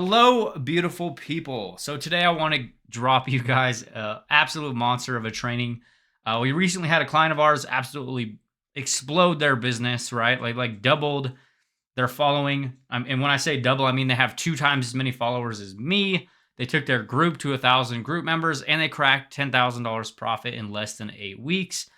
Hello, beautiful people. So today I want to drop you guys an absolute monster of a training. We recently had a client of ours absolutely explode their business, right? Like doubled their following. And when I say double, I mean they have 2 times as many followers as me. They took their group to 1,000 group members and they cracked $10,000 profit in less than 8 weeks.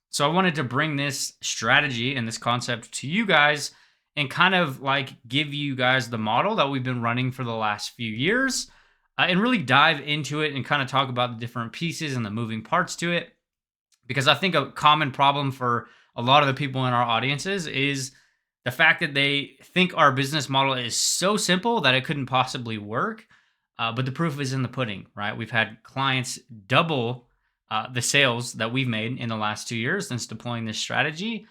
So I wanted to bring this strategy and this concept to you guys and kind of like give you guys the model that we've been running for the last few years and really dive into it and kind of talk about the different pieces and the moving parts to it. Because I think a common problem for a lot of the people in our audiences is the fact that they think our business model is so simple that it couldn't possibly work. But the proof is in the pudding, right? We've had clients double the sales that we've made in the last 2 years since deploying this strategy.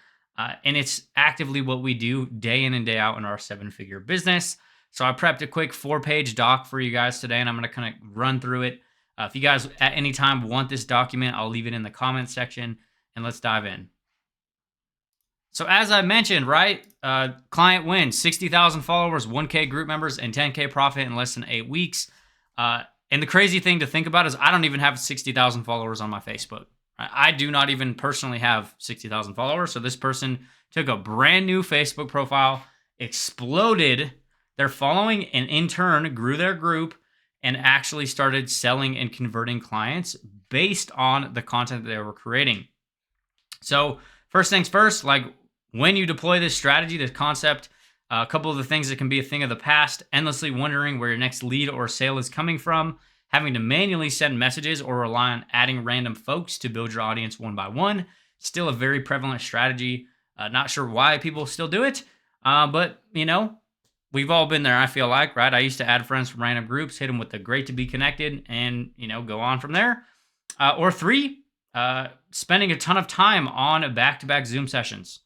And it's actively what we do day in and day out in our 7-figure business. So I prepped a quick 4-page doc for you guys today, and I'm going to kind of run through it. If you guys at any time want this document, I'll leave it in the comments section, and let's dive in. So as I mentioned, right, client wins, 60,000 followers, 1K group members, and 10K profit in less than 8 weeks. And the crazy thing to think about is I don't even have 60,000 followers on my Facebook. I do not even personally have 60,000 followers. So this person took a brand new Facebook profile, exploded their following, and in turn grew their group and actually started selling and converting clients based on the content that they were creating. So first things first, like when you deploy this strategy, this concept, a couple of the things that can be a thing of the past, endlessly wondering where your next lead or sale is coming from, having to manually send messages or rely on adding random folks to build your audience one by one. Still a very prevalent strategy. Not sure why people still do it, but we've all been there, I feel like, right? I used to add friends from random groups, hit them with the great to be connected, and go on from there. Or 3, spending a ton of time on back-to-back Zoom sessions,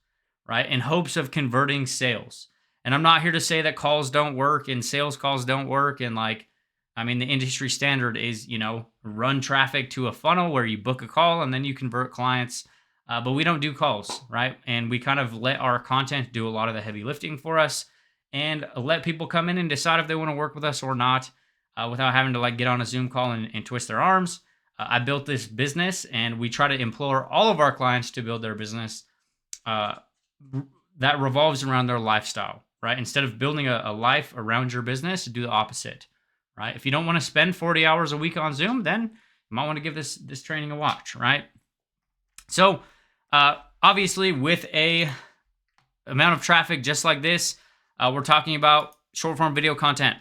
right, in hopes of converting sales. And I'm not here to say that calls don't work and sales calls don't work. And the industry standard is, run traffic to a funnel where you book a call and then you convert clients. But we don't do calls, right? And we kind of let our content do a lot of the heavy lifting for us and let people come in and decide if they want to work with us or not without having to get on a Zoom call and twist their arms. I built this business and we try to implore all of our clients to build their business that revolves around their lifestyle, right? Instead of building a life around your business, do the opposite, right? If you don't want to spend 40 hours a week on Zoom, then you might want to give this training a watch, right? So obviously with a amount of traffic just like this, we're talking about short form video content,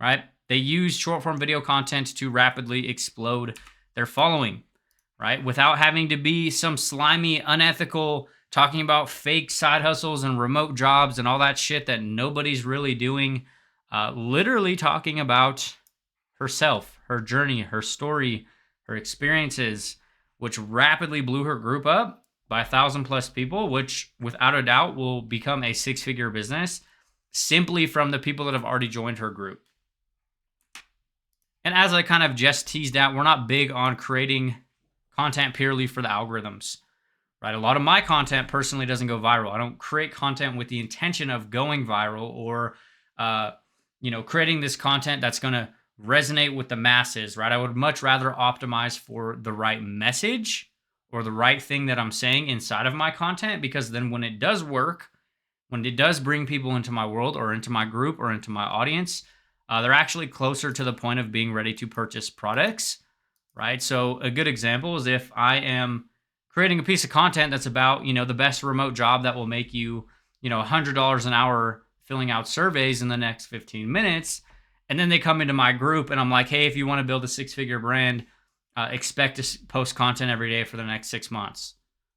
right? They use short form video content to rapidly explode their following, right? Without having to be some slimy, unethical, talking about fake side hustles and remote jobs and all that shit that nobody's really doing. Literally talking about herself, her journey, her story, her experiences, which rapidly blew her group up by 1,000+ people, which without a doubt will become a 6-figure business simply from the people that have already joined her group. And as I kind of just teased out, we're not big on creating content purely for the algorithms, right? A lot of my content personally doesn't go viral. I don't create content with the intention of going viral or, creating this content that's going to resonate with the masses, right? I would much rather optimize for the right message or the right thing that I'm saying inside of my content, because then when it does work, when it does bring people into my world or into my group or into my audience, they're actually closer to the point of being ready to purchase products, right? So a good example is if I am creating a piece of content that's about, the best remote job that will make you, $100 an hour filling out surveys in the next 15 minutes. And then they come into my group and I'm like, hey, if you want to build a 6-figure brand, expect to post content every day for the next 6 months,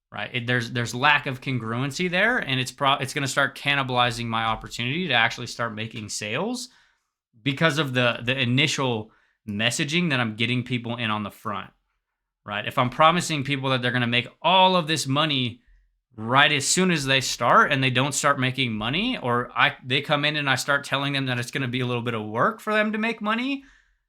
right? There's lack of congruency there, and it's going to start cannibalizing my opportunity to actually start making sales because of the initial messaging that I'm getting people in on the front, right? If I'm promising people that they're going to make all of this money right as soon as they start and they don't start making money, or they come in and I start telling them that it's going to be a little bit of work for them to make money,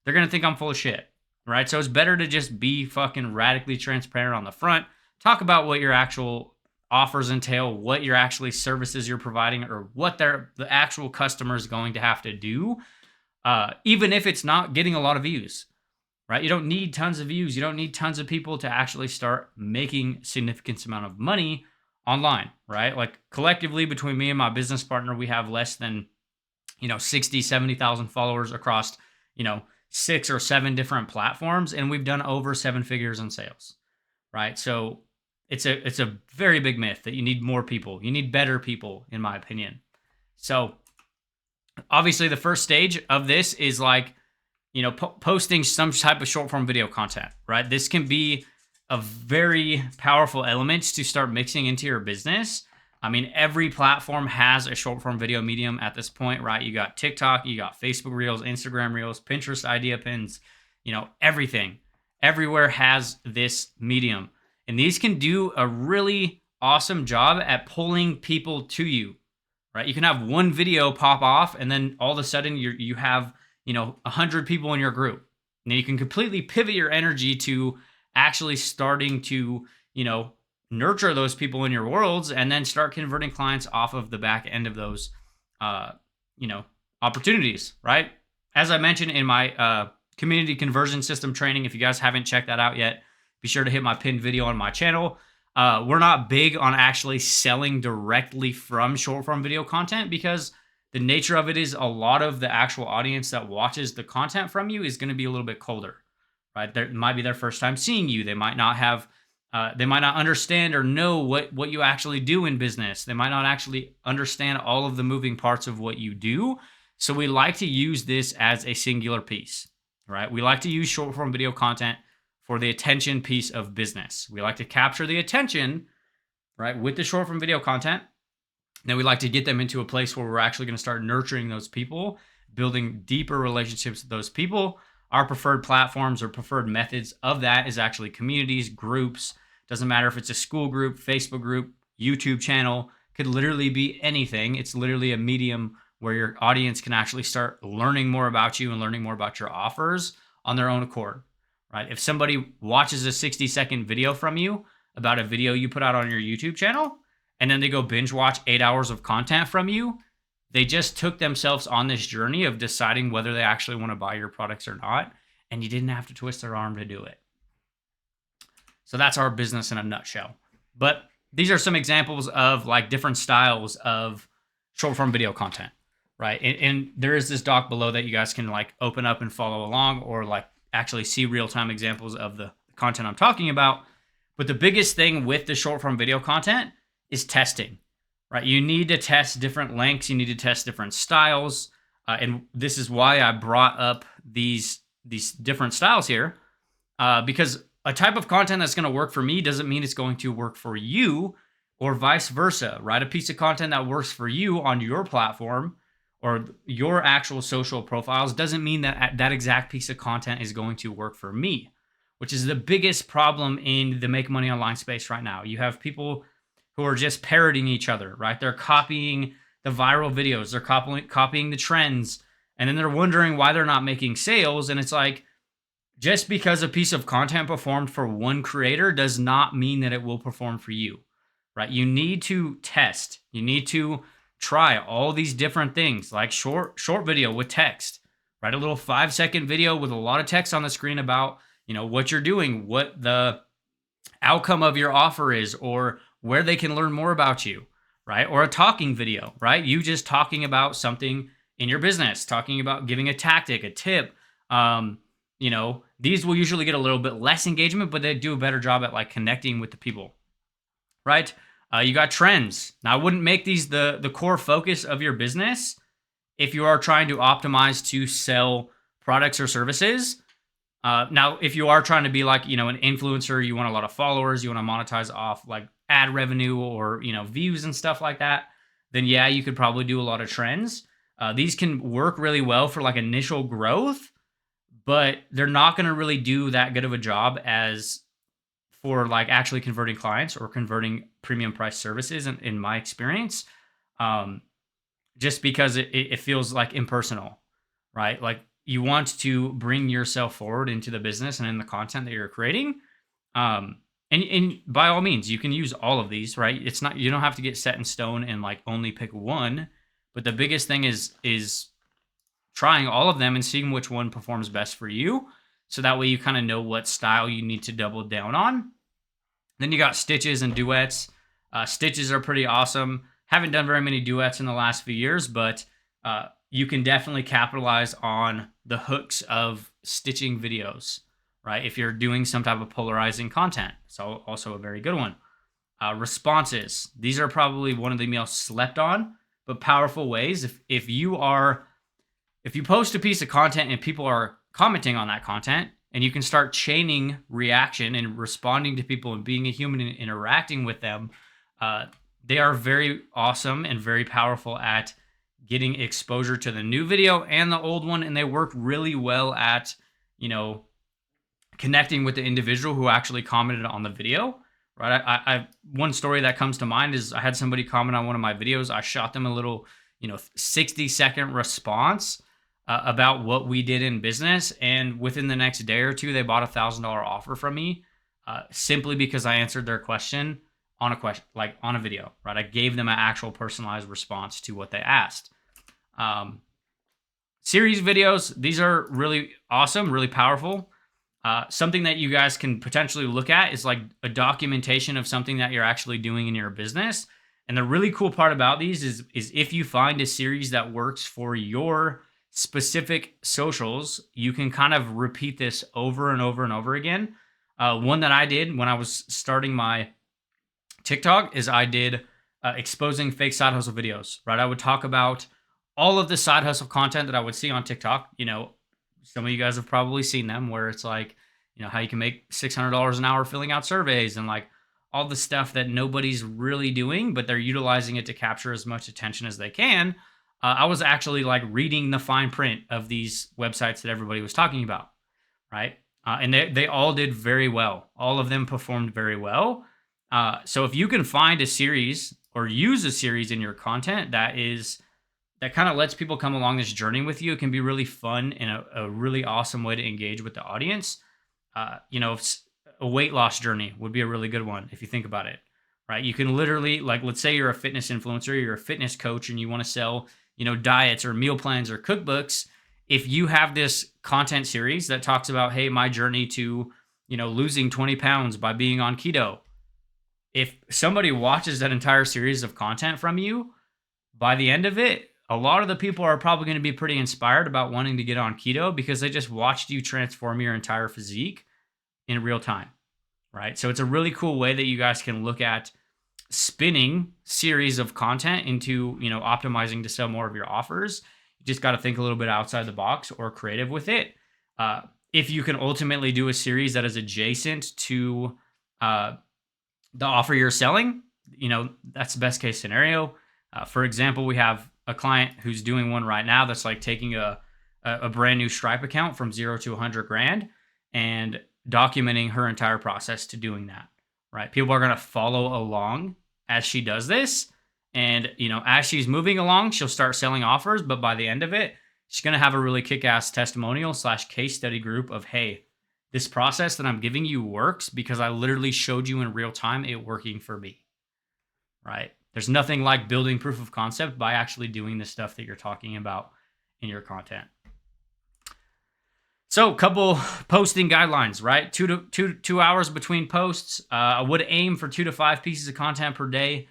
they're going to think I'm full of shit, right? So it's better to just be fucking radically transparent on the front. Talk about what your actual offers entail, what your actually services you're providing, or what the actual customer is going to have to do even if it's not getting a lot of views, right? You don't need tons of views. You don't need tons of people to actually start making significant amount of money online, right? Like collectively between me and my business partner, we have less than, 60, 70,000 followers across, 6 or 7 different platforms. And we've done over 7 figures in sales, right? So it's a very big myth that you need more people. You need better people, in my opinion. So obviously the first stage of this is like, posting some type of short form video content, right? This can be a very powerful element to start mixing into your business. I mean, every platform has a short form video medium at this point, right? You got TikTok, you got Facebook Reels, Instagram Reels, Pinterest Idea Pins, everything. Everywhere has this medium. And these can do a really awesome job at pulling people to you, right? You can have one video pop off and then all of a sudden you have 100 people in your group. Now you can completely pivot your energy to actually starting to, nurture those people in your worlds and then start converting clients off of the back end of those, opportunities, right? As I mentioned in my community conversion system training, if you guys haven't checked that out yet, be sure to hit my pinned video on my channel. We're not big on actually selling directly from short form video content because the nature of it is a lot of the actual audience that watches the content from you is going to be a little bit colder, right? It might be their first time seeing you. They might not have, they might not understand or know what you actually do in business. They might not actually understand all of the moving parts of what you do. So we like to use this as a singular piece, right? We like to use short form video content for the attention piece of business. We like to capture the attention, right, with the short form video content. Then we like to get them into a place where we're actually going to start nurturing those people, building deeper relationships with those people. Our preferred platforms or preferred methods of that is actually communities, groups. Doesn't matter if it's a school group, Facebook group, YouTube channel, could literally be anything. It's literally a medium where your audience can actually start learning more about you and learning more about your offers on their own accord, right? If somebody watches a 60-second video from you about a video you put out on your YouTube channel, and then they go binge watch 8 hours of content from you, they just took themselves on this journey of deciding whether they actually want to buy your products or not. And you didn't have to twist their arm to do it. So that's our business in a nutshell. But these are some examples of like different styles of short form video content, right? And there is this doc below that you guys can like open up and follow along or like actually see real-time examples of the content I'm talking about. But the biggest thing with the short form video content is testing, right? You need to test different lengths. You need to test different styles. And this is why I brought up these different styles here, because a type of content that's going to work for me doesn't mean it's going to work for you or vice versa, right? A piece of content that works for you on your platform or your actual social profiles doesn't mean that that exact piece of content is going to work for me, which is the biggest problem in the make money online space right now. You have people who are just parroting each other, right? They're copying the viral videos, they're copying the trends, and then they're wondering why they're not making sales. And it's like, just because a piece of content performed for one creator does not mean that it will perform for you, right? You need to test. You need to try all these different things, like short video with text, right? A little 5-second video with a lot of text on the screen about, what you're doing, what the outcome of your offer is, or where they can learn more about you, right? Or a talking video, right? You just talking about something in your business, talking about giving a tactic, a tip. These will usually get a little bit less engagement, but they do a better job at like connecting with the people, right? You got trends. Now, I wouldn't make these the core focus of your business if you are trying to optimize to sell products or services. Now, if you are trying to be like, an influencer, you want a lot of followers, you want to monetize off like ad revenue or, views and stuff like that, then yeah, you could probably do a lot of trends. These can work really well for like initial growth, but they're not going to really do that good of a job as for like actually converting clients or converting premium price services in my experience, just because it feels like impersonal, right? Like you want to bring yourself forward into the business and in the content that you're creating. And by all means, you can use all of these, right? It's not, you don't have to get set in stone and like only pick one, but the biggest thing is trying all of them and seeing which one performs best for you. So that way you kind of know what style you need to double down on. Then you got stitches and duets. Stitches are pretty awesome. Haven't done very many duets in the last few years, but you can definitely capitalize on the hooks of stitching videos, right? If you're doing some type of polarizing content. So also a very good one. Responses. These are probably one of the most slept on, but powerful ways. If you post a piece of content and people are commenting on that content, and you can start chaining reaction and responding to people and being a human and interacting with them, they are very awesome and very powerful at getting exposure to the new video and the old one. And they work really well at, connecting with the individual who actually commented on the video, right? I one story that comes to mind is I had somebody comment on one of my videos. I shot them a little, 60-second response about what we did in business. And within the next day or two, they bought $1,000 offer from me simply because I answered their question on a video, right? I gave them an actual personalized response to what they asked. Series videos, these are really awesome, really powerful. Something that you guys can potentially look at is like a documentation of something that you're actually doing in your business. And the really cool part about these is if you find a series that works for your specific socials, you can kind of repeat this over and over and over again. One that I did when I was starting my TikTok is I did exposing fake side hustle videos, right? I would talk about all of the side hustle content that I would see on TikTok. Some of you guys have probably seen them where it's like, how you can make $600 an hour filling out surveys and like all the stuff that nobody's really doing, but they're utilizing it to capture as much attention as they can. I was actually like reading the fine print of these websites that everybody was talking about, right? And they all did very well. All of them performed very well. So if you can find a series or use a series in your content that kind of lets people come along this journey with you, it can be really fun and a really awesome way to engage with the audience. A weight loss journey would be a really good one if you think about it, right? You can literally, like, let's say you're a fitness influencer, you're a fitness coach, and you want to sell, diets or meal plans or cookbooks. If you have this content series that talks about, hey, my journey to, losing 20 pounds by being on keto. If somebody watches that entire series of content from you, by the end of it, a lot of the people are probably going to be pretty inspired about wanting to get on keto because they just watched you transform your entire physique in real time, right? So it's a really cool way that you guys can look at spinning series of content into, optimizing to sell more of your offers. You just got to think a little bit outside the box or creative with it. If you can ultimately do a series that is adjacent to the offer you're selling, that's the best case scenario. For example, we have a client who's doing one right now that's like taking a brand new Stripe account from 0 to 100 grand and documenting her entire process to doing that, right? People are going to follow along as she does this. And, as she's moving along, she'll start selling offers. But by the end of it, she's going to have a really kick-ass testimonial / case study group of, hey, this process that I'm giving you works because I literally showed you in real time it working for me, right? There's nothing like building proof of concept by actually doing the stuff that you're talking about in your content. So, couple posting guidelines, right? 2 hours between posts. I would aim for 2 to 5 pieces of content per day.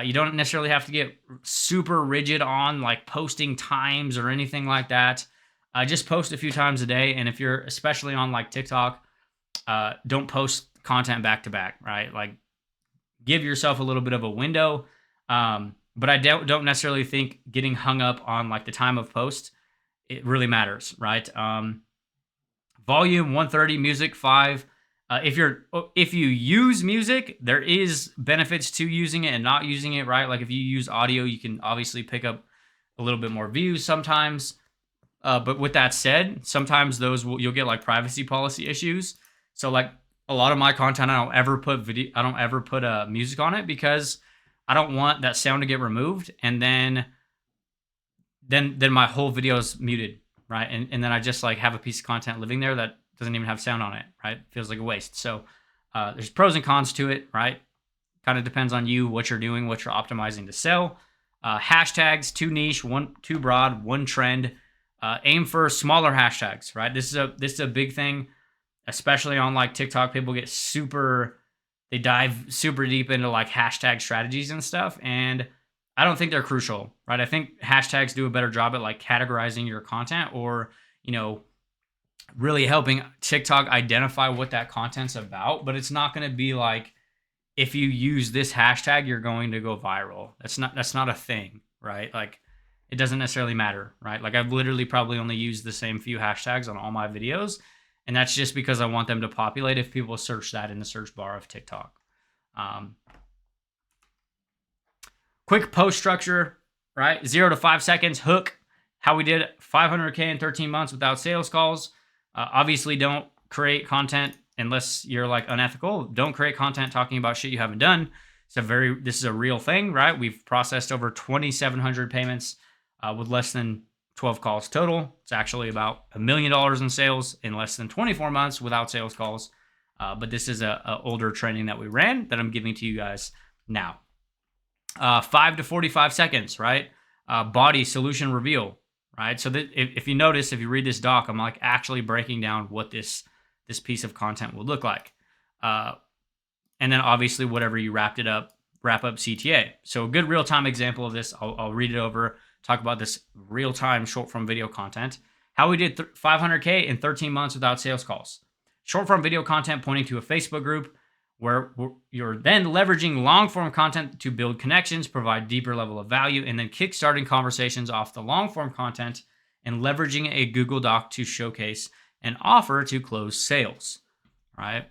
You don't necessarily have to get super rigid on like posting times or anything like that. Just post a few times a day. And if you're especially on like TikTok, don't post content back to back, right? Like give yourself a little bit of a window. But I don't necessarily think getting hung up on like the time of post, it really matters, right? Volume 130, music 5. If you use music, there is benefits to using it and not using it, right? Like if you use audio, you can obviously pick up a little bit more views sometimes. But with that said, sometimes you'll get like privacy policy issues. So like a lot of my content, I don't ever put music on it because I don't want that sound to get removed, and then my whole video is muted, right? And then I just like have a piece of content living there that doesn't even have sound on it, right? Feels like a waste. So there's pros and cons to it, right? Kind of depends on you, what you're doing, what you're optimizing to sell. Hashtags, too niche, too broad, one trend. Aim for smaller hashtags, right? This is a big thing, especially on like TikTok. People get they dive super deep into like hashtag strategies and stuff, and I don't think they're crucial, right? I think hashtags do a better job at like categorizing your content, or really helping TikTok identify what that content's about. But it's not going to be like, if you use this hashtag, you're going to go viral. That's not a thing, right? Like, it doesn't necessarily matter, right? Like, I've literally probably only used the same few hashtags on all my videos, and that's just because I want them to populate if people search that in the search bar of TikTok. Quick post structure, right? 0 to 5 seconds. Hook. How we did 500K in 13 months without sales calls. Obviously, don't create content unless you're like unethical. Don't create content talking about shit you haven't done. This is a real thing, right? We've processed over 2,700 payments with less than 12 calls total. It's actually about $1 million in sales in less than 24 months without sales calls. But this is a older training that we ran that I'm giving to you guys now. 5 to 45 seconds, right? Body solution reveal, right? So that if you notice, if you read this doc, I'm like actually breaking down what this piece of content would look like. And then obviously whatever you wrap up CTA. So a good real-time example of this, I'll read it over, talk about this real-time short form video content. How we did 500K in 13 months without sales calls. Short form video content pointing to a Facebook group where you're then leveraging long form content to build connections, provide deeper level of value, and then kickstarting conversations off the long form content and leveraging a Google Doc to showcase an offer to close sales, right?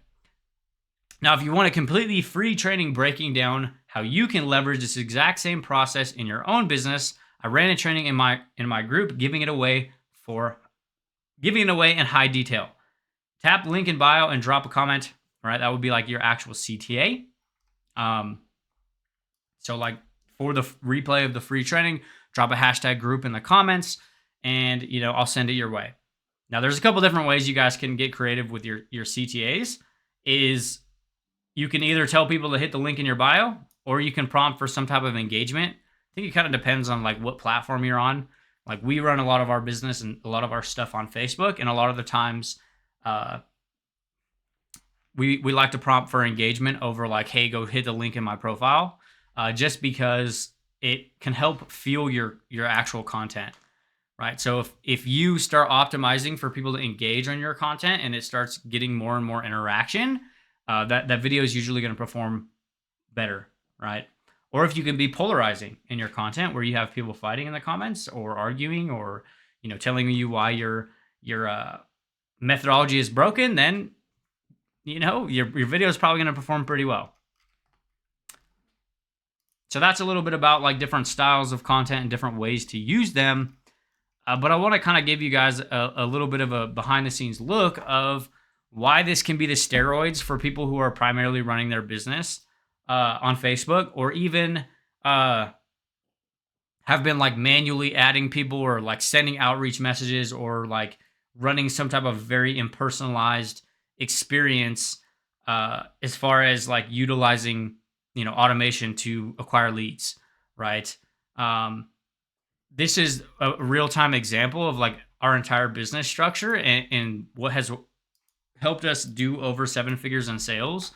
Now, if you want a completely free training breaking down how you can leverage this exact same process in your own business, I ran a training in my group, giving it away in high detail. Tap link in bio and drop a comment. All right, that would be like your actual CTA. So like for the replay of the free training, drop a hashtag group in the comments, and I'll send it your way. Now, there's a couple different ways you guys can get creative with your CTAs. Is you can either tell people to hit the link in your bio, or you can prompt for some type of engagement. I think it kind of depends on like what platform you're on. Like, we run a lot of our business and a lot of our stuff on Facebook, and a lot of the times we like to prompt for engagement over like, hey, go hit the link in my profile, just because it can help fuel your actual content, right? So if you start optimizing for people to engage on your content and it starts getting more and more interaction, that video is usually going to perform better, right? Or if you can be polarizing in your content, where you have people fighting in the comments or arguing, or telling you why your methodology is broken, then your video is probably going to perform pretty well. So that's a little bit about like different styles of content and different ways to use them. But I want to kind of give you guys a little bit of a behind the scenes look of why this can be the steroids for people who are primarily running their business on Facebook, or even have been like manually adding people, or like sending outreach messages, or like running some type of very impersonalized experience as far as like utilizing automation to acquire leads, right? This is a real-time example of like our entire business structure and what has helped us do over 7 figures in sales.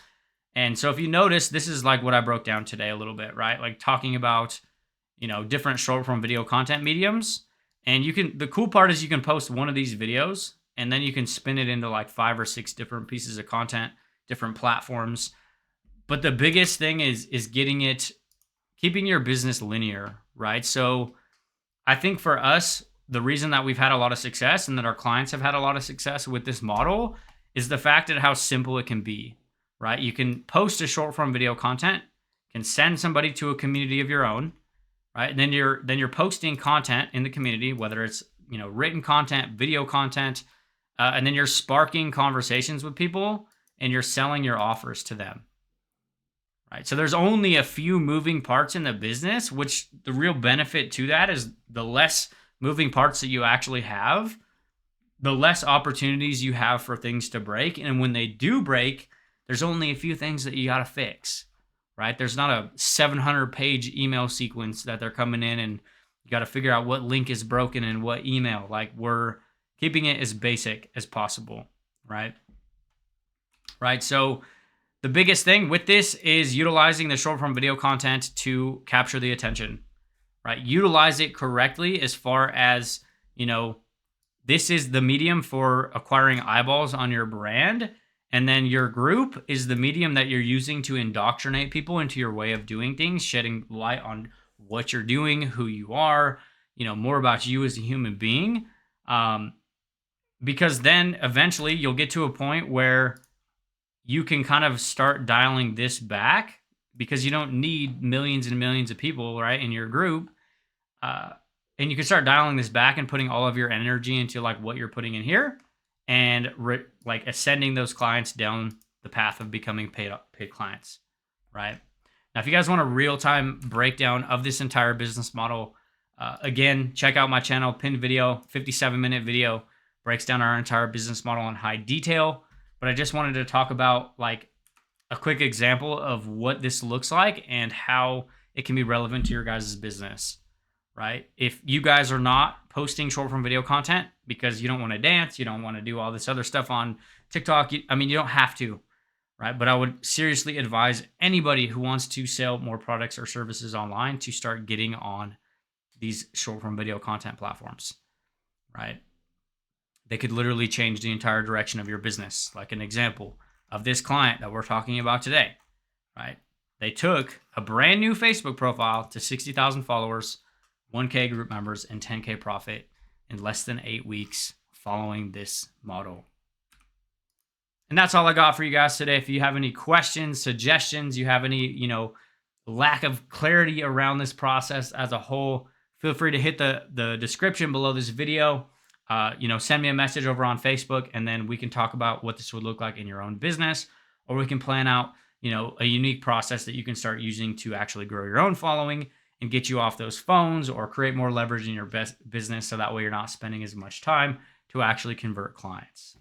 And so if you notice, this is like what I broke down today a little bit, right? Like talking about different short form video content mediums. And the cool part is you can post one of these videos, and then you can spin it into like 5 or 6 different pieces of content, different platforms. But the biggest thing is keeping your business linear, right? So I think for us, the reason that we've had a lot of success and that our clients have had a lot of success with this model is the fact that how simple it can be, right? You can post a short form video content, can send somebody to a community of your own, right? And then you're posting content in the community, whether it's written content, video content, and then you're sparking conversations with people, and you're selling your offers to them, right? So there's only a few moving parts in the business, which the real benefit to that is the less moving parts that you actually have, the less opportunities you have for things to break. And when they do break, there's only a few things that you got to fix, right? There's not a 700-page email sequence that they're coming in and You got to figure out what link is broken and what email. Like, we're keeping it as basic as possible, right? Right. So the biggest thing with this is utilizing the short form video content to capture the attention, right? Utilize it correctly as far as, this is the medium for acquiring eyeballs on your brand. And then your group is the medium that you're using to indoctrinate people into your way of doing things, shedding light on what you're doing, who you are, more about you as a human being. Because then eventually you'll get to a point where you can kind of start dialing this back, because you don't need millions and millions of people, right, in your group. And you can start dialing this back and putting all of your energy into like what you're putting in here, and like ascending those clients down the path of becoming paid clients, right? Now, if you guys want a real-time breakdown of this entire business model, again, check out my channel, pinned video, 57-minute video, breaks down our entire business model in high detail. But I just wanted to talk about like a quick example of what this looks like and how it can be relevant to your guys' business, right? If you guys are not posting short form video content because you don't want to dance, you don't want to do all this other stuff on TikTok, you don't have to, right? But I would seriously advise anybody who wants to sell more products or services online to start getting on these short form video content platforms, right? They could literally change the entire direction of your business. Like an example of this client that we're talking about today, right? They took a brand new Facebook profile to 60,000 followers, 1K group members, and 10K profit in less than 8 weeks following this model. And that's all I got for you guys today. If you have any questions, suggestions, you have any, lack of clarity around this process as a whole, feel free to hit the description below this video. Send me a message over on Facebook, and then we can talk about what this would look like in your own business, or we can plan out, a unique process that you can start using to actually grow your own following and get you off those phones, or create more leverage in your business, so that way you're not spending as much time to actually convert clients.